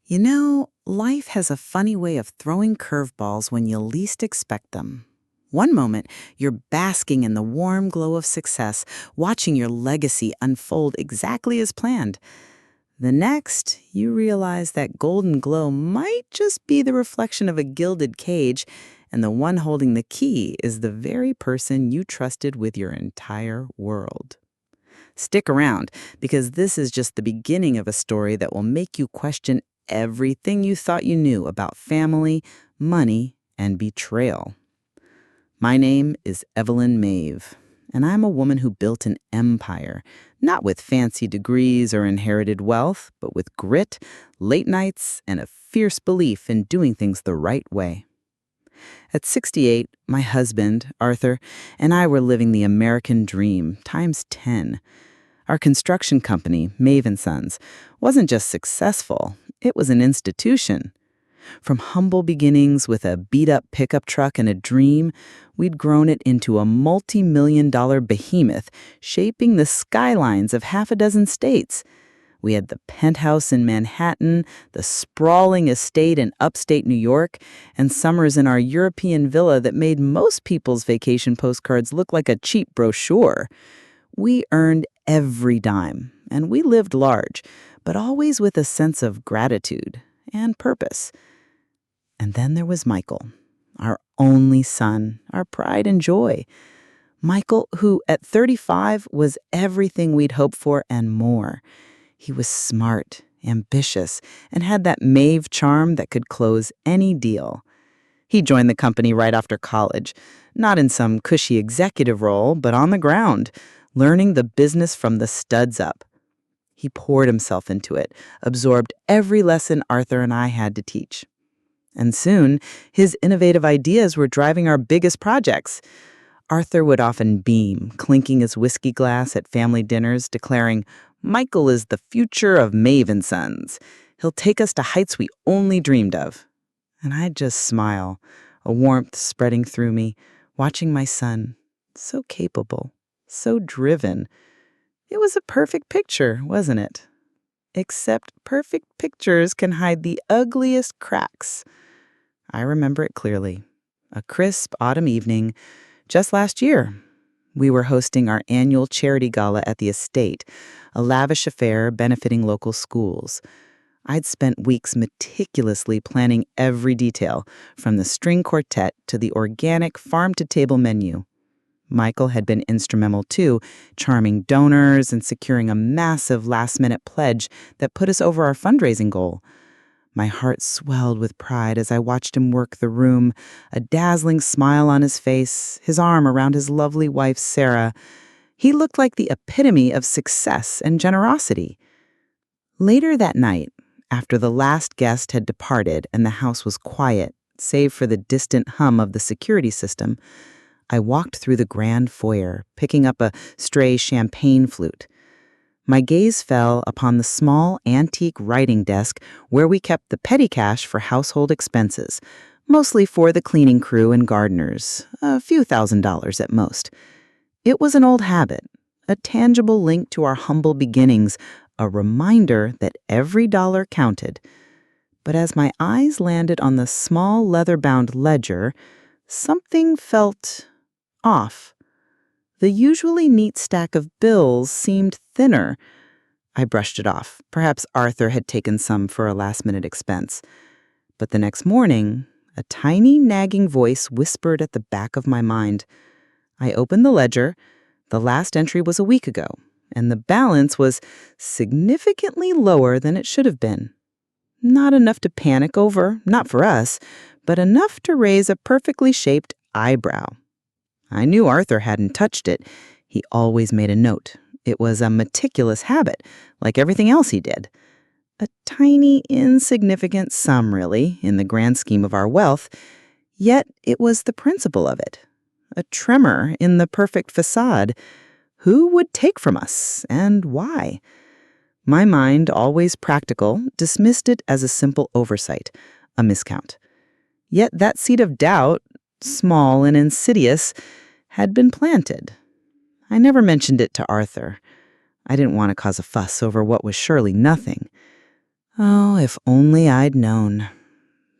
Life has a funny way of throwing curveballs when you least expect them. One moment, you're basking in the warm glow of success, watching your legacy unfold exactly as planned. The next, you realize that golden glow might just be the reflection of a gilded cage, and the one holding the key is the very person you trusted with your entire world. Stick around, because this is just the beginning of a story that will make you question everything you thought you knew about family, money, and betrayal. My name is Evelyn Maeve, and I'm a woman who built an empire, not with fancy degrees or inherited wealth, but with grit, late nights, and a fierce belief in doing things the right way. At 68, my husband, Arthur, and I were living the American dream times 10. Our construction company, Maeve and Sons, wasn't just successful, it was an institution. From humble beginnings with a beat-up pickup truck and a dream, we'd grown it into a multi-million-dollar behemoth, shaping the skylines of half a dozen states. We had the penthouse in Manhattan, the sprawling estate in upstate New York, and summers in our European villa that made most people's vacation postcards look like a cheap brochure. We earned every dime, and we lived large, but always with a sense of gratitude and purpose. And then there was Michael, our only son, our pride and joy. Michael, who at 35 was everything we'd hoped for and more. He was smart, ambitious, and had that Maeve charm that could close any deal. He joined the company right after college, not in some cushy executive role, but on the ground, learning the business from the studs up. He poured himself into it, absorbed every lesson Arthur and I had to teach. And soon, his innovative ideas were driving our biggest projects. Arthur would often beam, clinking his whiskey glass at family dinners, declaring, "Michael is the future of Maeve and Sons. He'll take us to heights we only dreamed of." And I'd just smile, a warmth spreading through me, watching my son, so capable, so driven. It was a perfect picture, wasn't it? Except perfect pictures can hide the ugliest cracks. I remember it clearly. A crisp autumn evening, just last year. We were hosting our annual charity gala at the estate, a lavish affair benefiting local schools. I'd spent weeks meticulously planning every detail, from the string quartet to the organic farm-to-table menu. Michael had been instrumental too, charming donors and securing a massive last-minute pledge that put us over our fundraising goal. My heart swelled with pride as I watched him work the room, a dazzling smile on his face, his arm around his lovely wife, Sarah. He looked like the epitome of success and generosity. Later that night, after the last guest had departed and the house was quiet, save for the distant hum of the security system, I walked through the grand foyer, picking up a stray champagne flute. My gaze fell upon the small antique writing desk where we kept the petty cash for household expenses, mostly for the cleaning crew and gardeners, a few $1,000s at most. It was an old habit, a tangible link to our humble beginnings, a reminder that every dollar counted. But as my eyes landed on the small leather-bound ledger, something felt off. The usually neat stack of bills seemed thinner. I brushed it off. Perhaps Arthur had taken some for a last-minute expense. But the next morning, a tiny nagging voice whispered at the back of my mind. I opened the ledger. The last entry was a week ago, and the balance was significantly lower than it should have been. Not enough to panic over, not for us, but enough to raise a perfectly shaped eyebrow. I knew Arthur hadn't touched it. He always made a note. It was a meticulous habit, like everything else he did. A tiny, insignificant sum, really, in the grand scheme of our wealth, yet it was the principle of it. A tremor in the perfect facade. Who would take from us, and why? My mind, always practical, dismissed it as a simple oversight, a miscount. Yet that seed of doubt, small and insidious, had been planted. I never mentioned it to Arthur. I didn't want to cause a fuss over what was surely nothing. Oh, if only I'd known.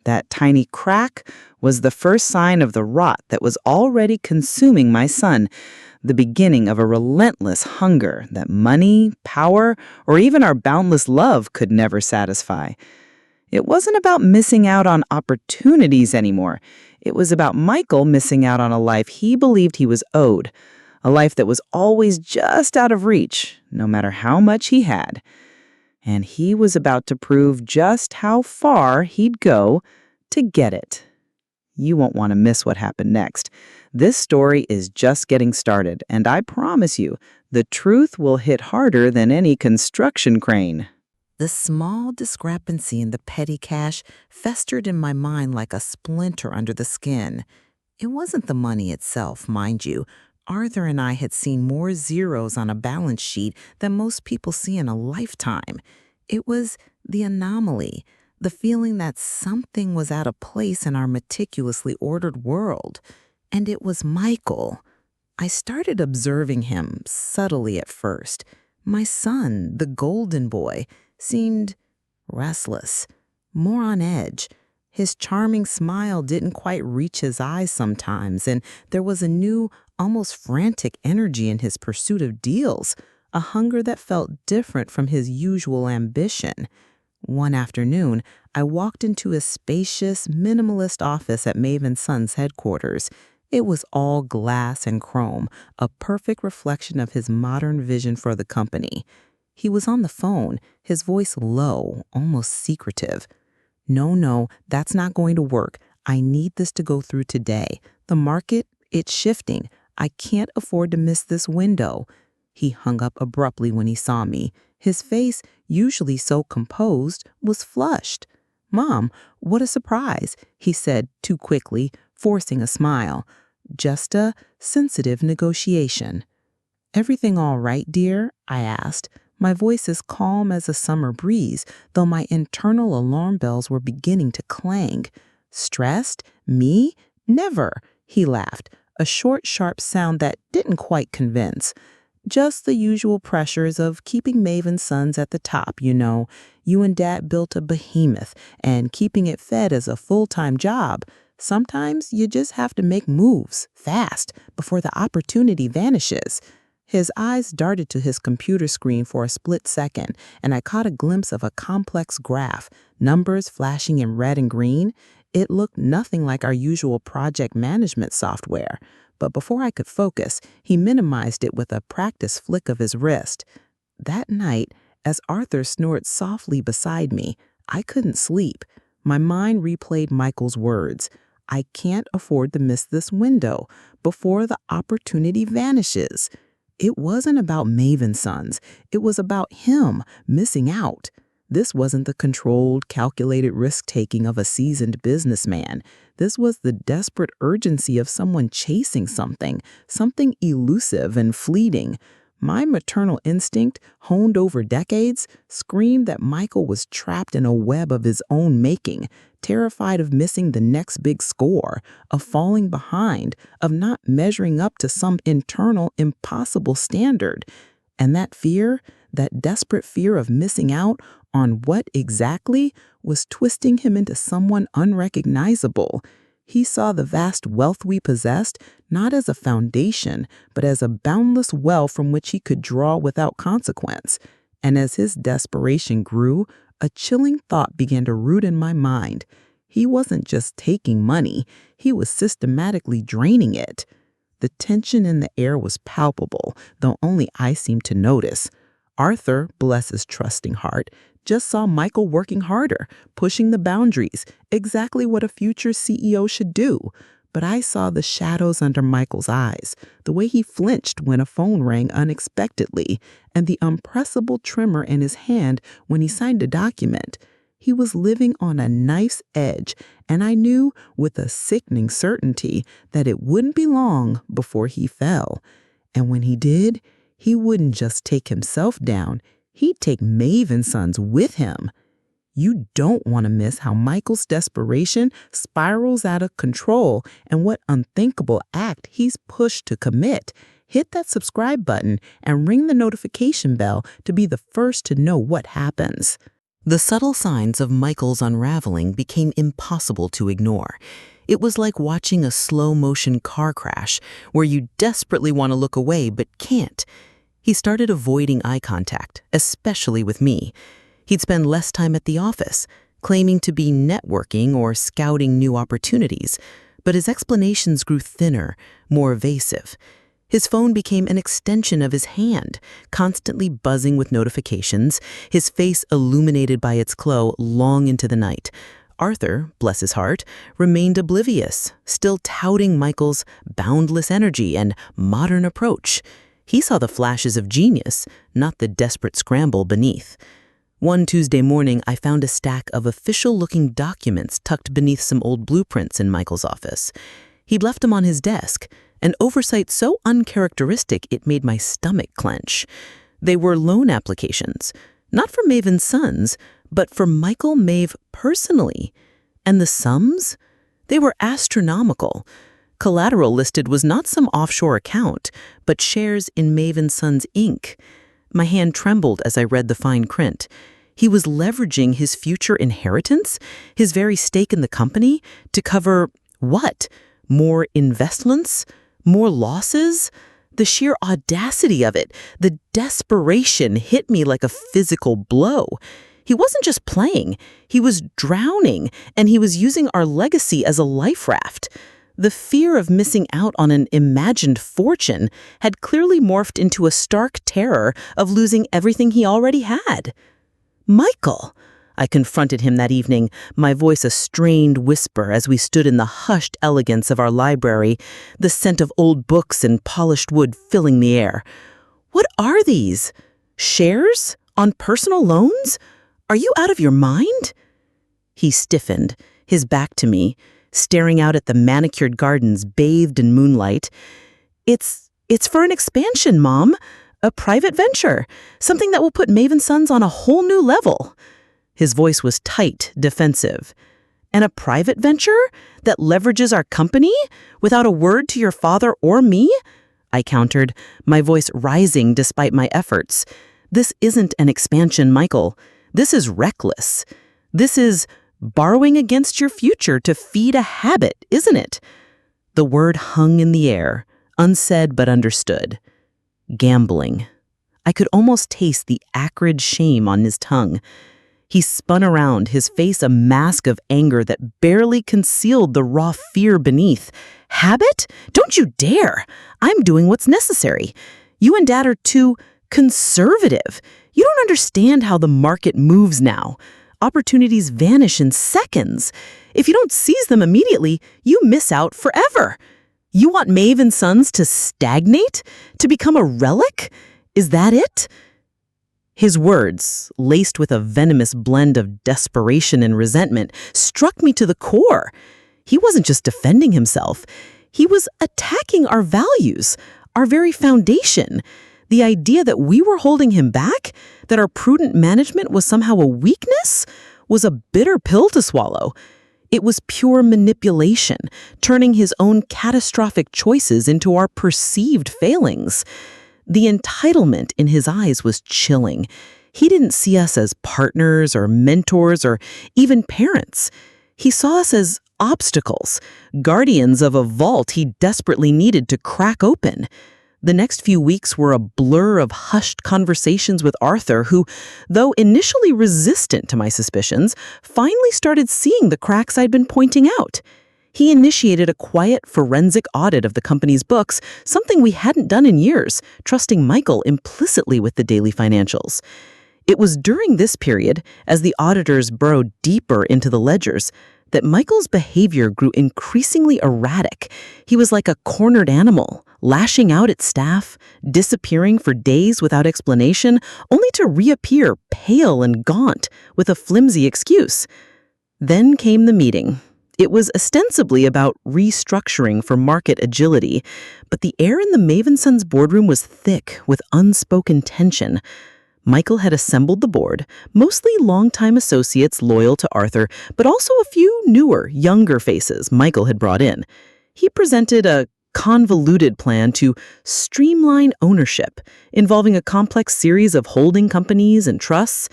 That tiny crack was the first sign of the rot that was already consuming my son, the beginning of a relentless hunger that money, power, or even our boundless love could never satisfy. It wasn't about missing out on opportunities anymore. It was about Michael missing out on a life he believed he was owed, a life that was always just out of reach, no matter how much he had. And he was about to prove just how far he'd go to get it. You won't want to miss what happened next. This story is just getting started, and I promise you, the truth will hit harder than any construction crane. The small discrepancy in the petty cash festered in my mind like a splinter under the skin. It wasn't the money itself, mind you. Arthur and I had seen more zeros on a balance sheet than most people see in a lifetime. It was the anomaly, the feeling that something was out of place in our meticulously ordered world. And it was Michael. I started observing him subtly at first. My son, the golden boy, seemed restless, more on edge. His charming smile didn't quite reach his eyes sometimes, and there was a new, almost frantic energy in his pursuit of deals, a hunger that felt different from his usual ambition. One afternoon, I walked into a spacious, minimalist office at Maven Sons headquarters. It was all glass and chrome, a perfect reflection of his modern vision for the company. He was on the phone, his voice low, almost secretive. No, that's not going to work. I need this to go through today. The market, it's shifting. I can't afford to miss this window. He hung up abruptly when he saw me. His face, usually so composed, was flushed. "Mom, what a surprise," he said too quickly, forcing a smile. "Just a sensitive negotiation." "Everything all right, dear?" I asked. My voice as calm as a summer breeze, though my internal alarm bells were beginning to clang. "Stressed? Me? Never," he laughed, a short, sharp sound that didn't quite convince. "Just the usual pressures of keeping Maven Sons at the top, you know. You and Dad built a behemoth, and keeping it fed as a full-time job. Sometimes you just have to make moves, fast, before the opportunity vanishes." His eyes darted to his computer screen for a split second, and I caught a glimpse of a complex graph, numbers flashing in red and green. It looked nothing like our usual project management software. But before I could focus, he minimized it with a practiced flick of his wrist. That night, as Arthur snored softly beside me, I couldn't sleep. My mind replayed Michael's words. "I can't afford to miss this window before the opportunity vanishes." It wasn't about Maven Sons. It was about him missing out. This wasn't the controlled, calculated risk-taking of a seasoned businessman. This was the desperate urgency of someone chasing something elusive and fleeting. My maternal instinct, honed over decades, screamed that Michael was trapped in a web of his own making, terrified of missing the next big score, of falling behind, of not measuring up to some internal, impossible standard. And that fear, that desperate fear of missing out on what exactly, was twisting him into someone unrecognizable. He saw the vast wealth we possessed not as a foundation, but as a boundless well from which he could draw without consequence. And as his desperation grew, a chilling thought began to root in my mind. He wasn't just taking money, he was systematically draining it. The tension in the air was palpable, though only I seemed to notice. Arthur, bless his trusting heart, just saw Michael working harder, pushing the boundaries, exactly what a future CEO should do. But I saw the shadows under Michael's eyes, the way he flinched when a phone rang unexpectedly, and the unpressable tremor in his hand when he signed a document. He was living on a knife's edge, and I knew with a sickening certainty that it wouldn't be long before he fell. And when he did, he wouldn't just take himself down, he'd take Maven Sons with him. You don't want to miss how Michael's desperation spirals out of control and what unthinkable act he's pushed to commit. Hit that subscribe button and ring the notification bell to be the first to know what happens. The subtle signs of Michael's unraveling became impossible to ignore. It was like watching a slow-motion car crash where you desperately want to look away but can't. He started avoiding eye contact, especially with me. He'd spend less time at the office, claiming to be networking or scouting new opportunities, but his explanations grew thinner, more evasive. His phone became an extension of his hand, constantly buzzing with notifications, his face illuminated by its glow long into the night. Arthur, bless his heart, remained oblivious, still touting Michael's boundless energy and modern approach. He saw the flashes of genius, not the desperate scramble beneath. One Tuesday morning, I found a stack of official-looking documents tucked beneath some old blueprints in Michael's office. He'd left them on his desk, an oversight so uncharacteristic it made my stomach clench. They were loan applications, not for Maeve and Sons, but for Michael Maeve personally. And the sums? They were astronomical. Collateral listed was not some offshore account, but shares in Maeve and Sons Inc. My hand trembled as I read the fine print. He was leveraging his future inheritance, his very stake in the company, to cover what? More investments? More losses? The sheer audacity of it, the desperation hit me like a physical blow. He wasn't just playing, he was drowning, and he was using our legacy as a life raft. The fear of missing out on an imagined fortune had clearly morphed into a stark terror of losing everything he already had. "Michael," I confronted him that evening, my voice a strained whisper as we stood in the hushed elegance of our library, the scent of old books and polished wood filling the air. "What are these? Shares? On personal loans? Are you out of your mind?" He stiffened, his back to me, staring out at the manicured gardens bathed in moonlight. It's for an expansion, Mom. A private venture. Something that will put Maeve and Sons on a whole new level." His voice was tight, defensive. "And a private venture that leverages our company without a word to your father or me?" I countered, my voice rising despite my efforts. "This isn't an expansion, Michael. This is reckless. This is borrowing against your future to feed a habit, isn't it?" The word hung in the air, unsaid but understood. Gambling. I could almost taste the acrid shame on his tongue. He spun around, his face a mask of anger that barely concealed the raw fear beneath. "Habit? Don't you dare! I'm doing what's necessary. You and Dad are too conservative. You don't understand how the market moves now. Opportunities vanish in seconds. If you don't seize them immediately, you miss out forever. You want Maeve and Sons to stagnate? To become a relic? Is that it?" His words, laced with a venomous blend of desperation and resentment, struck me to the core. He wasn't just defending himself. He was attacking our values, our very foundation. The idea that we were holding him back, that our prudent management was somehow a weakness, was a bitter pill to swallow. It was pure manipulation, turning his own catastrophic choices into our perceived failings. The entitlement in his eyes was chilling. He didn't see us as partners or mentors or even parents. He saw us as obstacles, guardians of a vault he desperately needed to crack open. The next few weeks were a blur of hushed conversations with Arthur, who, though initially resistant to my suspicions, finally started seeing the cracks I'd been pointing out. He initiated a quiet forensic audit of the company's books, something we hadn't done in years, trusting Michael implicitly with the daily financials. It was during this period, as the auditors burrowed deeper into the ledgers, that Michael's behavior grew increasingly erratic. He was like a cornered animal, lashing out at staff, disappearing for days without explanation, only to reappear pale and gaunt with a flimsy excuse. Then came the meeting. It was ostensibly about restructuring for market agility, but the air in the Maeve and Sons boardroom was thick with unspoken tension. Michael had assembled the board, mostly longtime associates loyal to Arthur, but also a few newer, younger faces Michael had brought in. He presented a convoluted plan to streamline ownership, involving a complex series of holding companies and trusts.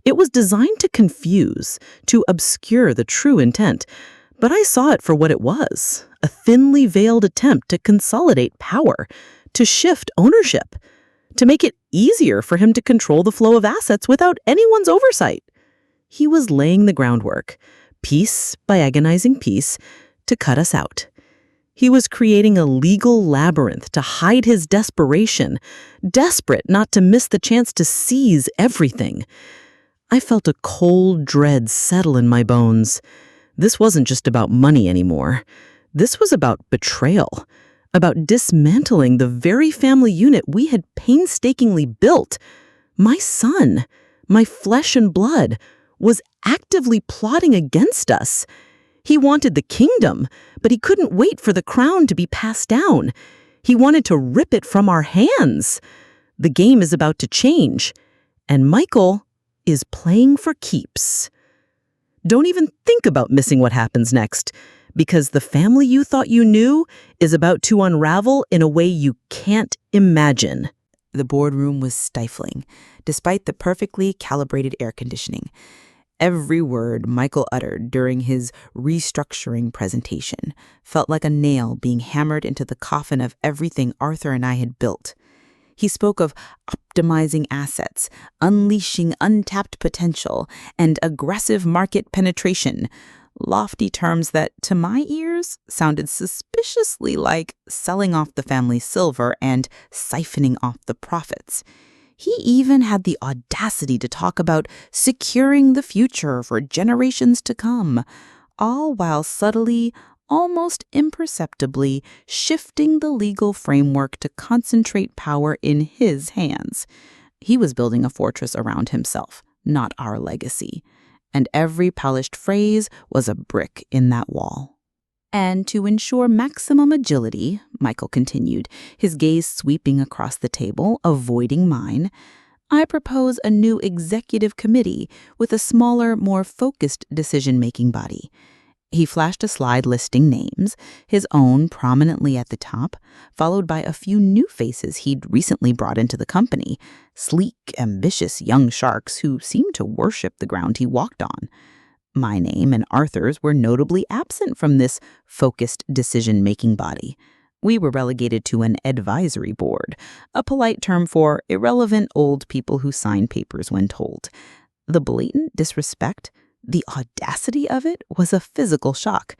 It was designed to confuse, to obscure the true intent, but I saw it for what it was, a thinly veiled attempt to consolidate power, to shift ownership, to make it easier for him to control the flow of assets without anyone's oversight. He was laying the groundwork, piece by agonizing piece, to cut us out. He was creating a legal labyrinth to hide his desperation, desperate not to miss the chance to seize everything. I felt a cold dread settle in my bones. This wasn't just about money anymore. This was about betrayal, about dismantling the very family unit we had painstakingly built. My son, my flesh and blood, was actively plotting against us. He wanted the kingdom, but he couldn't wait for the crown to be passed down. He wanted to rip it from our hands. The game is about to change, and Michael is playing for keeps. Don't even think about missing what happens next, because the family you thought you knew is about to unravel in a way you can't imagine. The boardroom was stifling, despite the perfectly calibrated air conditioning. Every word Michael uttered during his restructuring presentation felt like a nail being hammered into the coffin of everything Arthur and I had built. He spoke of optimizing assets, unleashing untapped potential, and aggressive market penetration, lofty terms that, to my ears, sounded suspiciously like selling off the family silver and siphoning off the profits. He even had the audacity to talk about securing the future for generations to come, all while subtly, almost imperceptibly, shifting the legal framework to concentrate power in his hands. He was building a fortress around himself, not our legacy, and every polished phrase was a brick in that wall. And to ensure maximum agility, Michael continued, his gaze sweeping across the table, avoiding mine, I propose a new executive committee with a smaller, more focused decision-making body. He flashed a slide listing names, his own prominently at the top, followed by a few new faces he'd recently brought into the company, sleek, ambitious young sharks who seemed to worship the ground he walked on. My name and Arthur's were notably absent from this focused decision-making body. We were relegated to an advisory board, a polite term for irrelevant old people who sign papers when told. The blatant disrespect, the audacity of it, was a physical shock.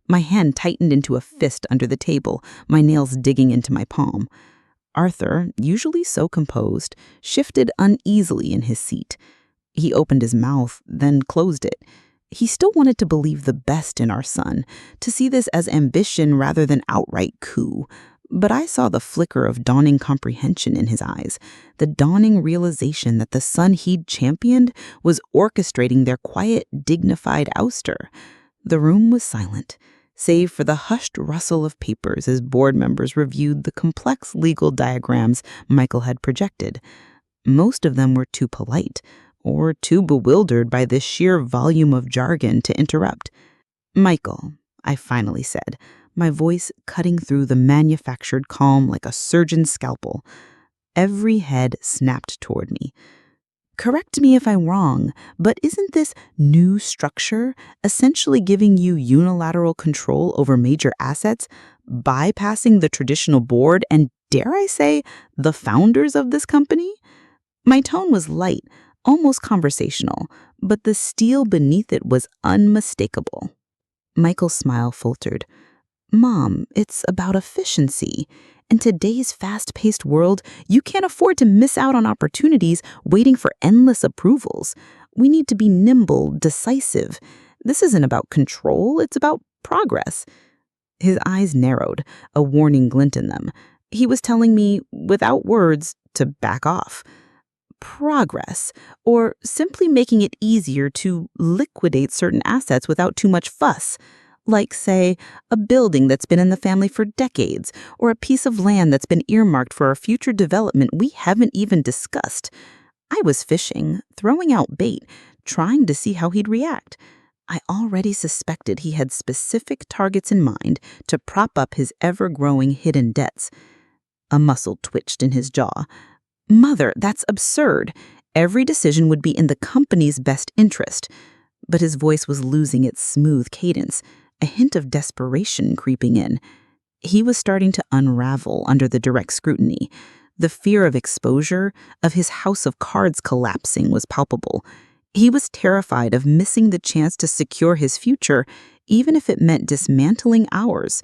My hand tightened into a fist under the table, my nails digging into my palm. Arthur, usually so composed, shifted uneasily in his seat. He opened his mouth, then closed it. He still wanted to believe the best in our son, to see this as ambition rather than outright coup. But I saw the flicker of dawning comprehension in his eyes, the dawning realization that the son he'd championed was orchestrating their quiet, dignified ouster. The room was silent, save for the hushed rustle of papers as board members reviewed the complex legal diagrams Michael had projected. Most of them were too polite, or too bewildered by the sheer volume of jargon to interrupt. Michael, I finally said, my voice cutting through the manufactured calm like a surgeon's scalpel. Every head snapped toward me. Correct me if I'm wrong, but isn't this new structure essentially giving you unilateral control over major assets, bypassing the traditional board and, dare I say, the founders of this company? My tone was light, almost conversational, but the steel beneath it was unmistakable. Michael's smile faltered. Mom, it's about efficiency. In today's fast-paced world, you can't afford to miss out on opportunities waiting for endless approvals. We need to be nimble, decisive. This isn't about control, it's about progress. His eyes narrowed, a warning glint in them. He was telling me, without words, to back off. Progress, or simply making it easier to liquidate certain assets without too much fuss. Like, say, a building that's been in the family for decades, or a piece of land that's been earmarked for a future development we haven't even discussed. I was fishing, throwing out bait, trying to see how he'd react. I already suspected he had specific targets in mind to prop up his ever-growing hidden debts. A muscle twitched in his jaw. Mother, that's absurd. Every decision would be in the company's best interest. But his voice was losing its smooth cadence, a hint of desperation creeping in. He was starting to unravel under the direct scrutiny. The fear of exposure, of his house of cards collapsing, was palpable. He was terrified of missing the chance to secure his future, even if it meant dismantling ours.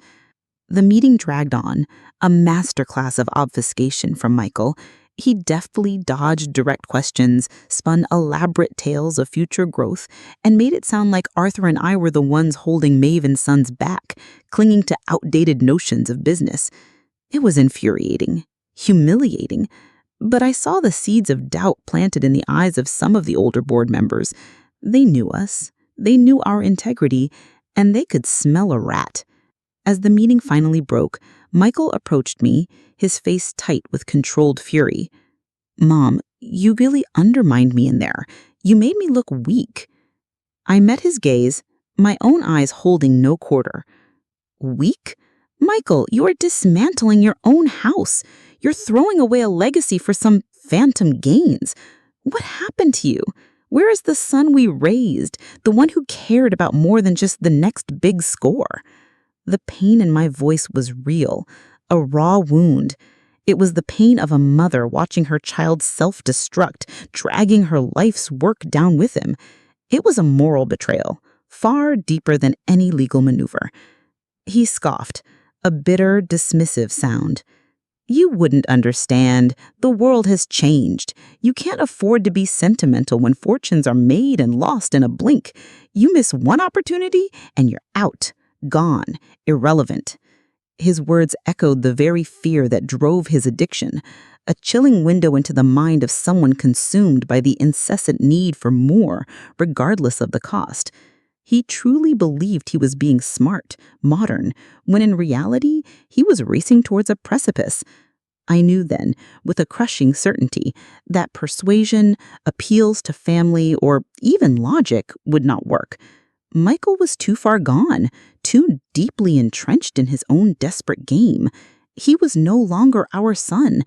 The meeting dragged on, a masterclass of obfuscation from Michael. He deftly dodged direct questions, spun elaborate tales of future growth, and made it sound like Arthur and I were the ones holding Maeve and Son's back, clinging to outdated notions of business. It was infuriating, humiliating, but I saw the seeds of doubt planted in the eyes of some of the older board members. They knew us, they knew our integrity, and they could smell a rat. As the meeting finally broke, Michael approached me, his face tight with controlled fury. "Mom, you really undermined me in there. You made me look weak." I met his gaze, my own eyes holding no quarter. "Weak? Michael, you are dismantling your own house. You're throwing away a legacy for some phantom gains. What happened to you? Where is the son we raised, the one who cared about more than just the next big score?" The pain in my voice was real, a raw wound. It was the pain of a mother watching her child self-destruct, dragging her life's work down with him. It was a moral betrayal, far deeper than any legal maneuver. He scoffed, a bitter, dismissive sound. "You wouldn't understand. The world has changed. You can't afford to be sentimental when fortunes are made and lost in a blink. You miss one opportunity and you're out. Gone, irrelevant." His words echoed the very fear that drove his addiction, a chilling window into the mind of someone consumed by the incessant need for more, regardless of the cost. He truly believed he was being smart, modern, when in reality, he was racing towards a precipice. I knew then, with a crushing certainty, that persuasion, appeals to family, or even logic would not work. Michael was too far gone, too deeply entrenched in his own desperate game. He was no longer our son.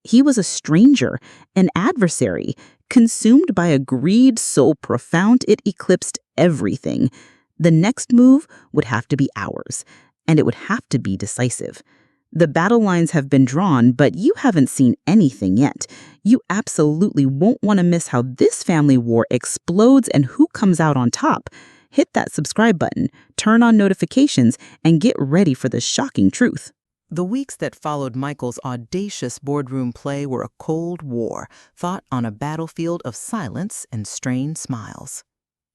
He was a stranger, an adversary, consumed by a greed so profound it eclipsed everything. The next move would have to be ours, and it would have to be decisive. The battle lines have been drawn, but you haven't seen anything yet. You absolutely won't want to miss how this family war explodes and who comes out on top. Hit that subscribe button, turn on notifications, and get ready for the shocking truth. The weeks that followed Michael's audacious boardroom play were a cold war, fought on a battlefield of silence and strained smiles.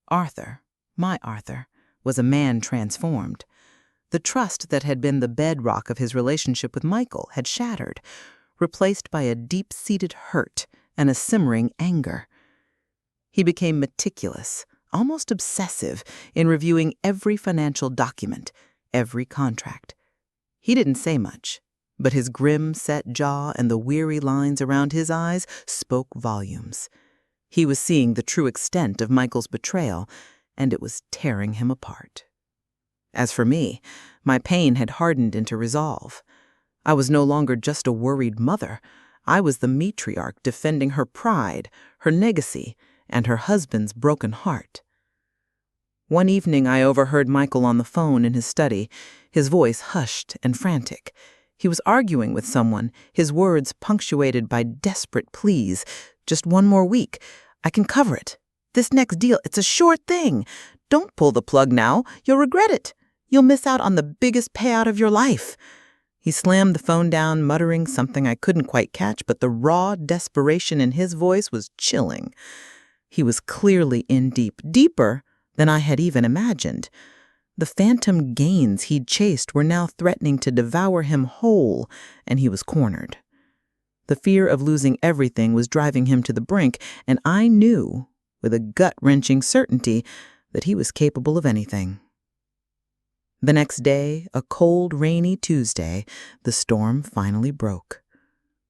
Arthur, my Arthur, was a man transformed. The trust that had been the bedrock of his relationship with Michael had shattered, replaced by a deep-seated hurt and a simmering anger. He became meticulous, almost obsessive, in reviewing every financial document, every contract. He didn't say much, but his grim, set jaw and the weary lines around his eyes spoke volumes. He was seeing the true extent of Michael's betrayal, and it was tearing him apart. As for me, my pain had hardened into resolve. I was no longer just a worried mother. I was the matriarch defending her pride, her legacy, and her husband's broken heart. One evening I overheard Michael on the phone in his study, his voice hushed and frantic. He was arguing with someone, his words punctuated by desperate pleas. "Just one more week. I can cover it. This next deal, it's a sure thing. Don't pull the plug now. You'll regret it. You'll miss out on the biggest payout of your life." He slammed the phone down, muttering something I couldn't quite catch, but the raw desperation in his voice was chilling. He was clearly in deep, deeper than I had even imagined. The phantom gains he'd chased were now threatening to devour him whole, and he was cornered. The fear of losing everything was driving him to the brink, and I knew, with a gut-wrenching certainty, that he was capable of anything. The next day, a cold, rainy Tuesday, the storm finally broke.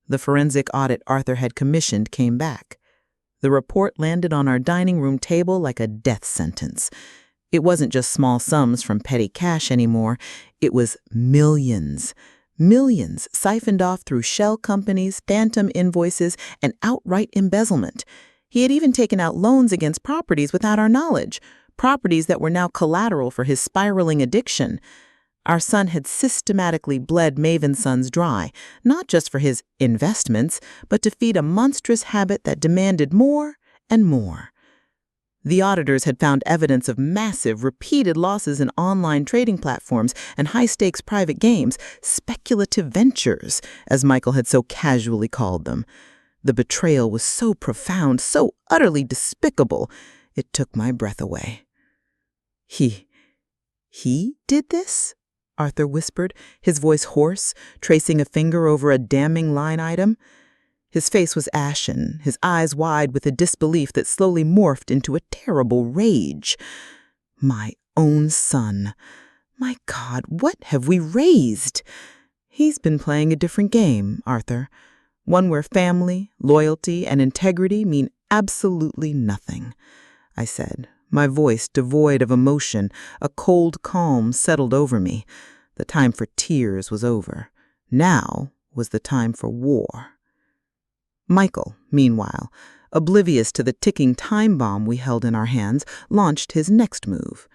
The forensic audit Arthur had commissioned came back. The report landed on our dining room table like a death sentence. It wasn't just small sums from petty cash anymore. It was millions. Millions siphoned off through shell companies, phantom invoices, and outright embezzlement. He had even taken out loans against properties without our knowledge, properties that were now collateral for his spiraling addiction. Our son had systematically bled Maven's sons dry, not just for his investments, but to feed a monstrous habit that demanded more and more. The auditors had found evidence of massive, repeated losses in online trading platforms and high-stakes private games, speculative ventures, as Michael had so casually called them. The betrayal was so profound, so utterly despicable, it took my breath away. He did this? Arthur whispered, his voice hoarse, tracing a finger over a damning line item. His face was ashen, his eyes wide with a disbelief that slowly morphed into a terrible rage. My own son. My God, what have we raised? He's been playing a different game, Arthur. One where family, loyalty, and integrity mean absolutely nothing, I said, my voice devoid of emotion. A cold calm settled over me. The time for tears was over. Now was the time for war. Michael, meanwhile, oblivious to the ticking time bomb we held in our hands, launched his next move.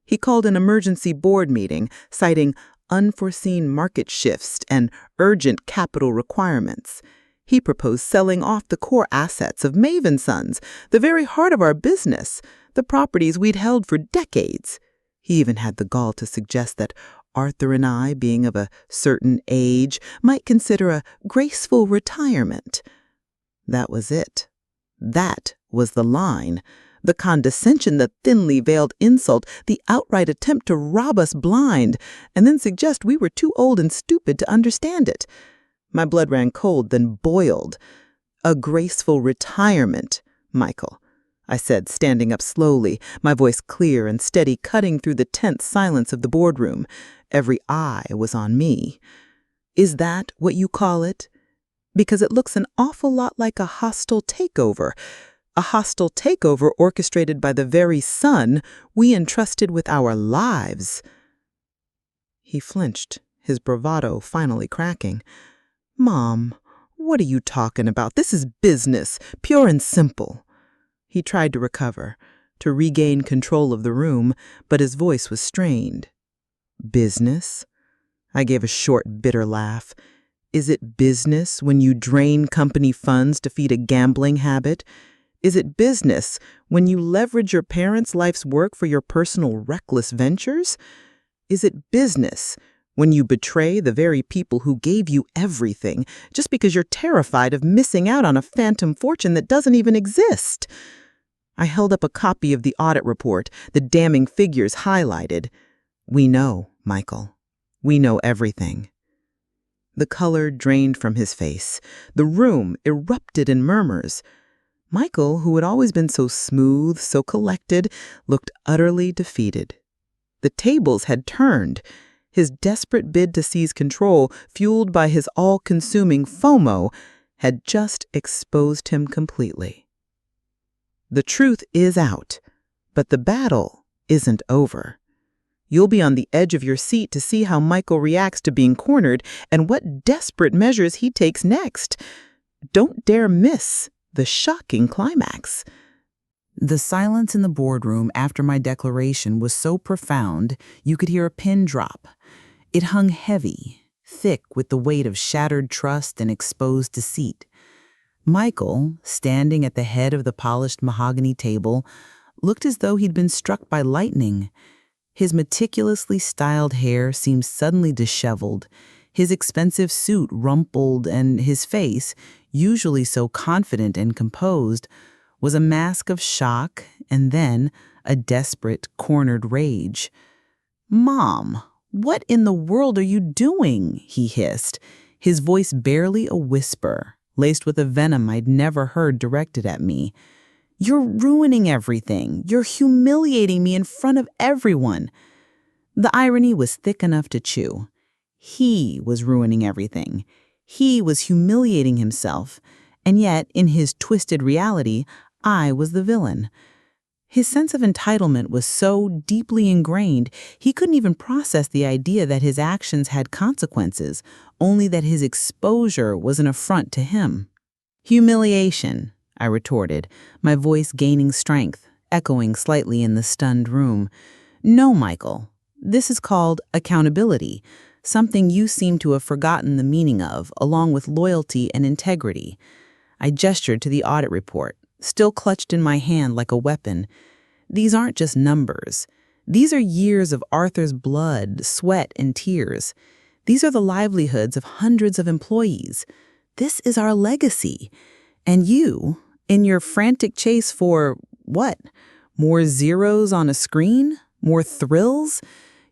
He called an emergency board meeting, citing unforeseen market shifts and urgent capital requirements. He proposed selling off the core assets of Maven Sons, the very heart of our business, the properties we'd held for decades. He even had the gall to suggest that Arthur and I, being of a certain age, might consider a graceful retirement. That was it. That was the line. The condescension, the thinly veiled insult, the outright attempt to rob us blind, and then suggest we were too old and stupid to understand it. My blood ran cold, then boiled. A graceful retirement, Michael, I said, standing up slowly, my voice clear and steady, cutting through the tense silence of the boardroom. Every eye was on me. Is that what you call it? Because it looks an awful lot like a hostile takeover orchestrated by the very son we entrusted with our lives. He flinched, his bravado finally cracking. Mom, what are you talking about? This is business, pure and simple. He tried to recover, to regain control of the room, but his voice was strained. Business? I gave a short, bitter laugh. Is it business when you drain company funds to feed a gambling habit? Is it business when you leverage your parents' life's work for your personal reckless ventures? Is it business when you betray the very people who gave you everything just because you're terrified of missing out on a phantom fortune that doesn't even exist? I held up a copy of the audit report, the damning figures highlighted. We know, Michael. We know everything. The color drained from his face. The room erupted in murmurs. Michael, who had always been so smooth, so collected, looked utterly defeated. The tables had turned. His desperate bid to seize control, fueled by his all-consuming FOMO, had just exposed him completely. The truth is out, but the battle isn't over. You'll be on the edge of your seat to see how Michael reacts to being cornered and what desperate measures he takes next. Don't dare miss the shocking climax. The silence in the boardroom after my declaration was so profound you could hear a pin drop. It hung heavy, thick with the weight of shattered trust and exposed deceit. Michael, standing at the head of the polished mahogany table, looked as though he'd been struck by lightning. His meticulously styled hair seemed suddenly disheveled, his expensive suit rumpled, and his face, usually so confident and composed, was a mask of shock and then a desperate, cornered rage. "Mom, what in the world are you doing?" he hissed, his voice barely a whisper, laced with a venom I'd never heard directed at me. "You're ruining everything. You're humiliating me in front of everyone." The irony was thick enough to chew. He was ruining everything. He was humiliating himself. And yet, in his twisted reality, I was the villain. His sense of entitlement was so deeply ingrained, he couldn't even process the idea that his actions had consequences, only that his exposure was an affront to him. "Humiliation," I retorted, my voice gaining strength, echoing slightly in the stunned room. No, Michael. This is called accountability, something you seem to have forgotten the meaning of, along with loyalty and integrity. I gestured to the audit report, still clutched in my hand like a weapon. These aren't just numbers. These are years of Arthur's blood, sweat, and tears. These are the livelihoods of hundreds of employees. This is our legacy. And you, in your frantic chase for, what? More zeros on a screen? More thrills?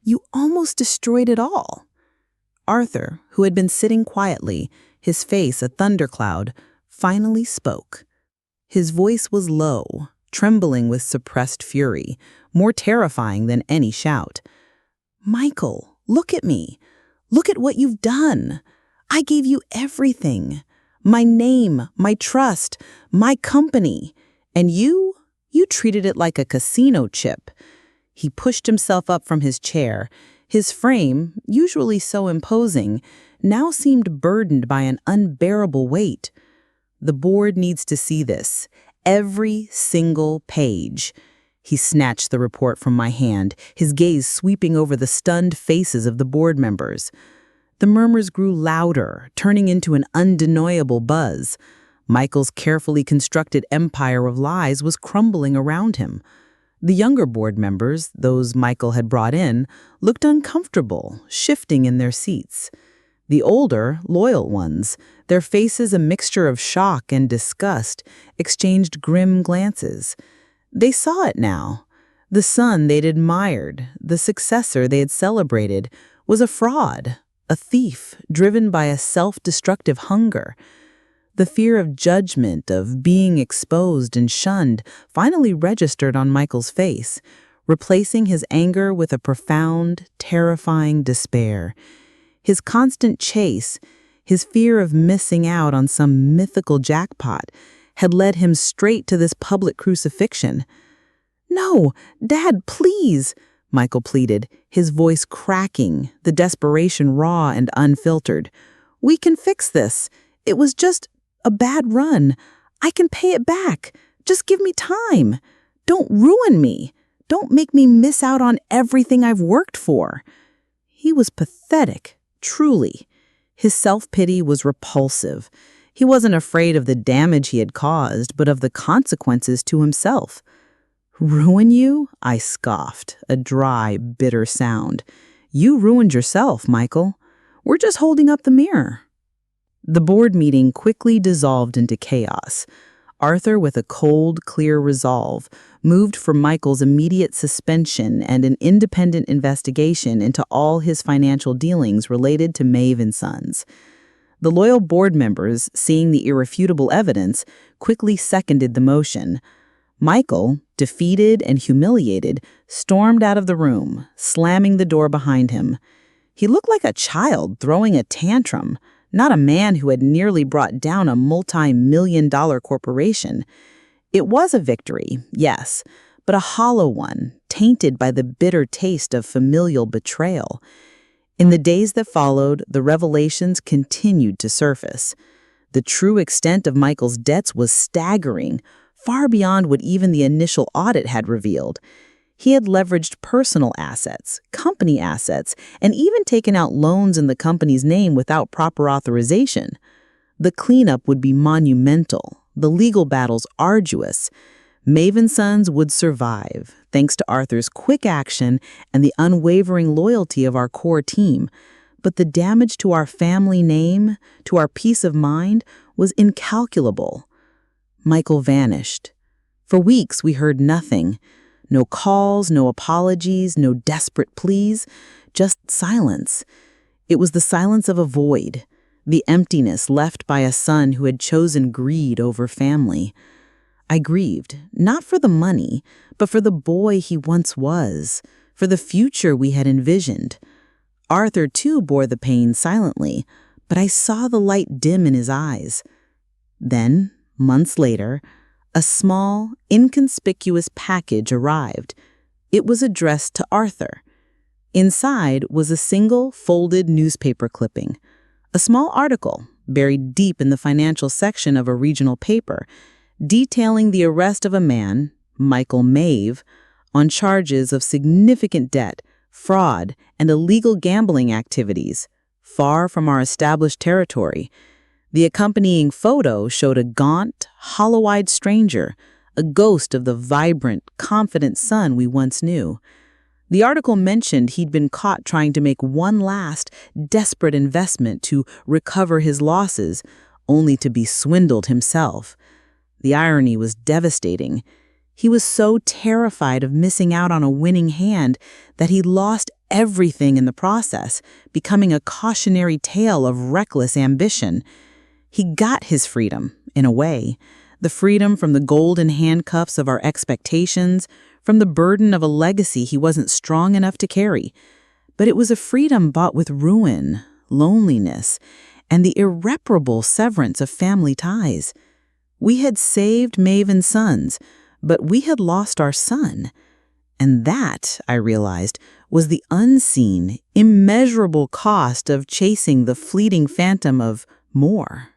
You almost destroyed it all. Arthur, who had been sitting quietly, his face a thundercloud, finally spoke. His voice was low, trembling with suppressed fury, more terrifying than any shout. Michael, look at me. Look at what you've done. I gave you everything. My name, my trust, my company. And you treated it like a casino chip. He pushed himself up from his chair. His frame, usually so imposing, now seemed burdened by an unbearable weight. The board needs to see this. Every single page. He snatched the report from my hand, his gaze sweeping over the stunned faces of the board members. The murmurs grew louder, turning into an undeniable buzz. Michael's carefully constructed empire of lies was crumbling around him. The younger board members, those Michael had brought in, looked uncomfortable, shifting in their seats. The older, loyal ones, their faces a mixture of shock and disgust, exchanged grim glances. They saw it now. The son they'd admired, the successor they had celebrated, was a fraud, a thief driven by a self-destructive hunger. The fear of judgment, of being exposed and shunned, finally registered on Michael's face, replacing his anger with a profound, terrifying despair. His constant chase, his fear of missing out on some mythical jackpot, had led him straight to this public crucifixion. "No, Dad, please," Michael pleaded, his voice cracking, the desperation raw and unfiltered. "We can fix this. It was just a bad run. I can pay it back. Just give me time. Don't ruin me. Don't make me miss out on everything I've worked for." He was pathetic, truly. His self-pity was repulsive. He wasn't afraid of the damage he had caused, but of the consequences to himself. "Ruin you?" I scoffed, a dry, bitter sound. "You ruined yourself, Michael. We're just holding up the mirror." The board meeting quickly dissolved into chaos. Arthur, with a cold, clear resolve, moved for Michael's immediate suspension and an independent investigation into all his financial dealings related to Maeve and Sons. The loyal board members, seeing the irrefutable evidence, quickly seconded the motion. Michael, defeated and humiliated, stormed out of the room, slamming the door behind him. He looked like a child throwing a tantrum, not a man who had nearly brought down a multi-million-dollar corporation. It was a victory, yes, but a hollow one, tainted by the bitter taste of familial betrayal. In the days that followed, the revelations continued to surface. The true extent of Michael's debts was staggering, far beyond what even the initial audit had revealed. He had leveraged personal assets, company assets, and even taken out loans in the company's name without proper authorization. The cleanup would be monumental, the legal battles arduous. Maeve and Sons would survive, thanks to Arthur's quick action and the unwavering loyalty of our core team. But the damage to our family name, to our peace of mind, was incalculable. Michael vanished. For weeks we heard nothing. No calls, no apologies, no desperate pleas, just silence. It was the silence of a void, the emptiness left by a son who had chosen greed over family. I grieved, not for the money, but for the boy he once was, for the future we had envisioned. Arthur, too, bore the pain silently, but I saw the light dim in his eyes. Then, months later, a small, inconspicuous package arrived. It was addressed to Arthur. Inside was a single, folded newspaper clipping, a small article buried deep in the financial section of a regional paper, detailing the arrest of a man, Michael Mave, on charges of significant debt, fraud, and illegal gambling activities, far from our established territory. The accompanying photo showed a gaunt, hollow-eyed stranger, a ghost of the vibrant, confident son we once knew. The article mentioned he'd been caught trying to make one last, desperate investment to recover his losses, only to be swindled himself. The irony was devastating. He was so terrified of missing out on a winning hand that he lost everything in the process, becoming a cautionary tale of reckless ambition. He got his freedom, in a way, the freedom from the golden handcuffs of our expectations, from the burden of a legacy he wasn't strong enough to carry. But it was a freedom bought with ruin, loneliness, and the irreparable severance of family ties. We had saved Maven's sons, but we had lost our son. And that, I realized, was the unseen, immeasurable cost of chasing the fleeting phantom of more.